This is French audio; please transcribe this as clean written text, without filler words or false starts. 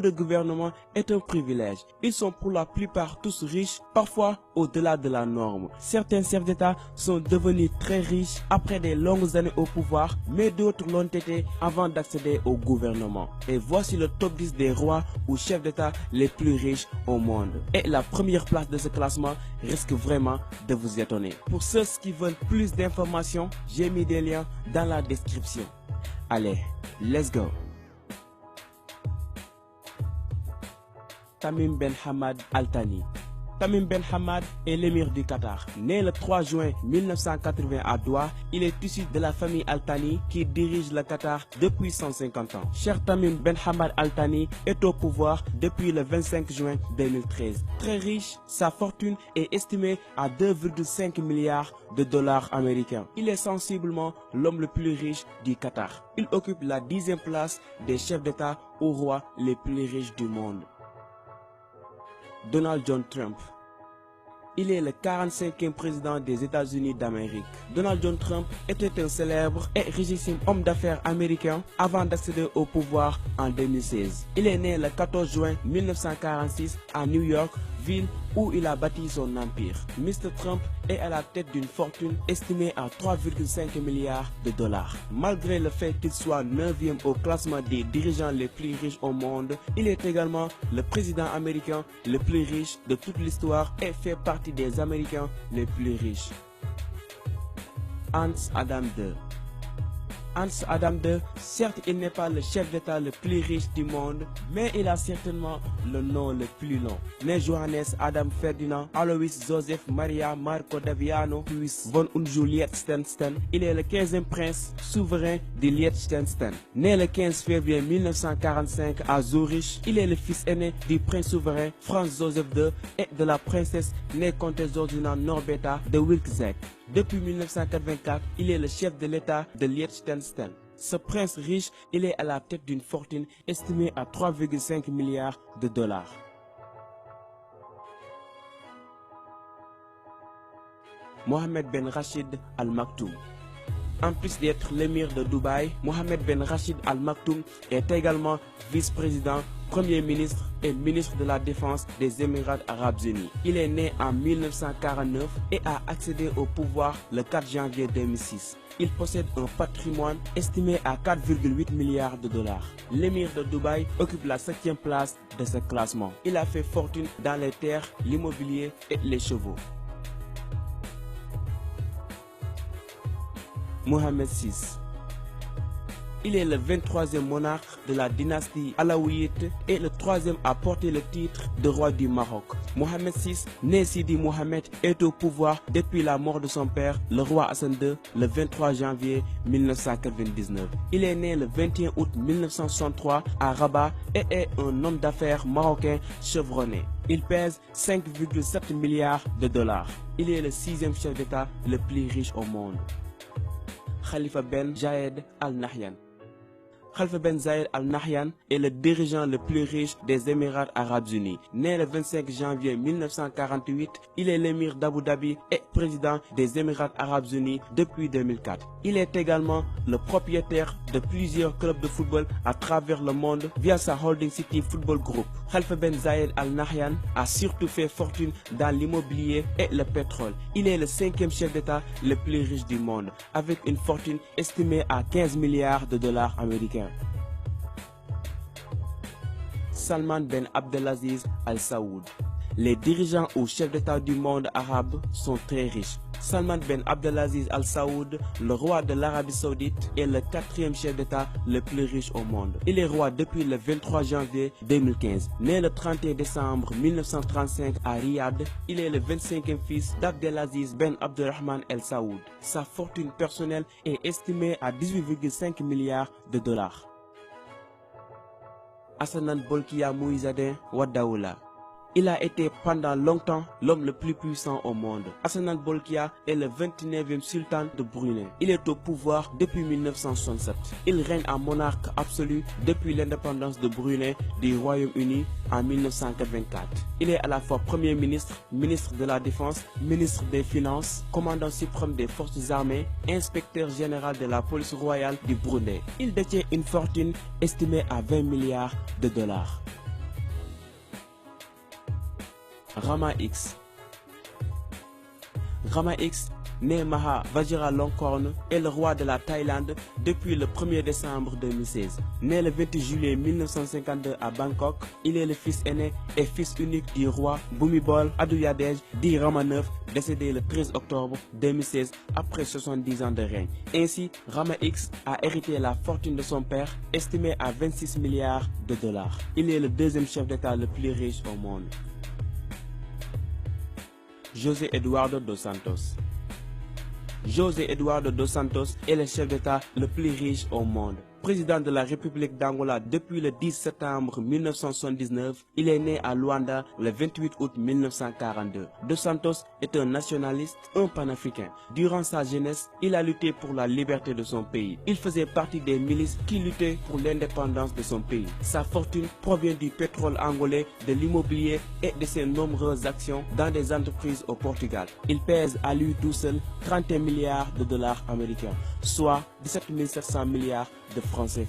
de gouvernement est un privilège. Ils sont pour la plupart tous riches, parfois au-delà de la norme. Certains chefs d'État sont devenus très riches après des longues années au pouvoir, mais d'autres l'ont été avant d'accéder au gouvernement. Et voici le top 10 des rois ou chefs d'État les plus riches au monde. Et la première place de ce classement risque vraiment de vous étonner. Pour ceux qui veulent plus d'informations, j'ai mis des liens dans la description. Allez, let's go. Tamim Ben Hamad Al Thani. Tamim Ben Hamad est l'émir du Qatar. Né le 3 juin 1980 à Doha, il est issu de la famille Al Thani qui dirige le Qatar depuis 150 ans. Cher Tamim Ben Hamad Al Thani est au pouvoir depuis le 25 juin 2013. Très riche, sa fortune est estimée à 2,5 milliards de dollars américains. Il est sensiblement l'homme le plus riche du Qatar. Il occupe la 10e place des chefs d'État ou rois les plus riches du monde. Donald John Trump. Il est le 45e président des États-Unis d'Amérique. Donald John Trump était un célèbre et richissime homme d'affaires américain avant d'accéder au pouvoir en 2016. Il est né le 14 juin 1946 à New York, ville où il a bâti son empire. Mr. Trump est à la tête d'une fortune estimée à 3,5 milliards de dollars. Malgré le fait qu'il soit 9e au classement des dirigeants les plus riches au monde, il est également le président américain le plus riche de toute l'histoire et fait partie des Américains les plus riches. Hans Adam II. Hans Adam II, certes il n'est pas le chef d'État le plus riche du monde, mais il a certainement le nom le plus long. Né Johannes Adam Ferdinand Alois Joseph Maria Marco Daviano Louis von und Liechtenstein, il est le 15e prince souverain du Liechtenstein. Né le 15 février 1945 à Zurich, il est le fils aîné du prince souverain Franz Joseph II et de la princesse née comtesse Georgina Norberta de Wilczek. Depuis 1984, il est le chef de l'État de Liechtenstein. Ce prince riche, il est à la tête d'une fortune estimée à 3,5 milliards de dollars. Mohammed Ben Rachid Al Maktoum. En plus d'être l'émir de Dubaï, Mohammed Ben Rachid Al Maktoum est également vice-président, premier ministre et ministre de la Défense des Émirats Arabes Unis. Il est né en 1949 et a accédé au pouvoir le 4 janvier 2006. Il possède un patrimoine estimé à 4,8 milliards de dollars. L'émir de Dubaï occupe la 7e place de ce classement. Il a fait fortune dans les terres, l'immobilier et les chevaux. Mohammed VI. Il est le 23e monarque de la dynastie alaouite et le 3e à porter le titre de roi du Maroc. Mohammed VI, né Sidi Mohamed, est au pouvoir depuis la mort de son père, le roi Hassan II, le 23 janvier 1999. Il est né le 21 août 1963 à Rabat et est un homme d'affaires marocain chevronné. Il pèse 5,7 milliards de dollars. Il est le 6e chef d'État le plus riche au monde. Khalifa Ben Zayed Al Nahyan. Khalifa Ben Zayed Al Nahyan est le dirigeant le plus riche des Émirats Arabes Unis. Né le 25 janvier 1948, il est l'émir d'Abu Dhabi et président des Émirats Arabes Unis depuis 2004. Il est également le propriétaire de plusieurs clubs de football à travers le monde via sa Holding City Football Group. Khalifa Ben Zayed Al Nahyan a surtout fait fortune dans l'immobilier et le pétrole. Il est le 5e chef d'État le plus riche du monde, avec une fortune estimée à 15 milliards de dollars américains. Salman Ben Abdelaziz Al Saoud. Les dirigeants ou chefs d'État du monde arabe sont très riches. Salman Ben Abdelaziz Al Saoud, le roi de l'Arabie Saoudite, est le 4e chef d'État le plus riche au monde. Il est roi depuis le 23 janvier 2015. Né le 31 décembre 1935 à Riyad, il est le 25e fils d'Abdelaziz Ben Abdurrahman El Saoud. Sa fortune personnelle est estimée à 18,5 milliards de dollars. Hassanan Bolkiah Moïse Wadaoula. Il a été pendant longtemps l'homme le plus puissant au monde. Hassanan Bolkiah est le 29e sultan de Brunei. Il est au pouvoir depuis 1967. Il règne en monarque absolu depuis l'indépendance de Brunei du Royaume-Uni en 1984. Il est à la fois Premier ministre, ministre de la Défense, ministre des Finances, commandant suprême des forces armées, inspecteur général de la police royale du Brunei. Il détient une fortune estimée à 20 milliards de dollars. Rama X. Rama X, né Maha Vajiralongkorn, est le roi de la Thaïlande depuis le 1er décembre 2016. Né le 28 juillet 1952 à Bangkok, il est le fils aîné et fils unique du roi Bhumibol Adulyadej dit Rama IX, décédé le 13 octobre 2016 après 70 ans de règne. Ainsi, Rama X a hérité la fortune de son père, estimée à 26 milliards de dollars. Il est le deuxième chef d'État le plus riche au monde. José Eduardo dos Santos. José Eduardo dos Santos est le chef d'État le plus riche au monde. Président de la République d'Angola depuis le 10 septembre 1979, il est né à Luanda le 28 août 1942. Dos Santos est un nationaliste, un panafricain. Durant sa jeunesse, il a lutté pour la liberté de son pays. Il faisait partie des milices qui luttaient pour l'indépendance de son pays. Sa fortune provient du pétrole angolais, de l'immobilier et de ses nombreuses actions dans des entreprises au Portugal. Il pèse à lui tout seul 31 milliards de dollars américains, soit 17 700 milliards de francs CFA.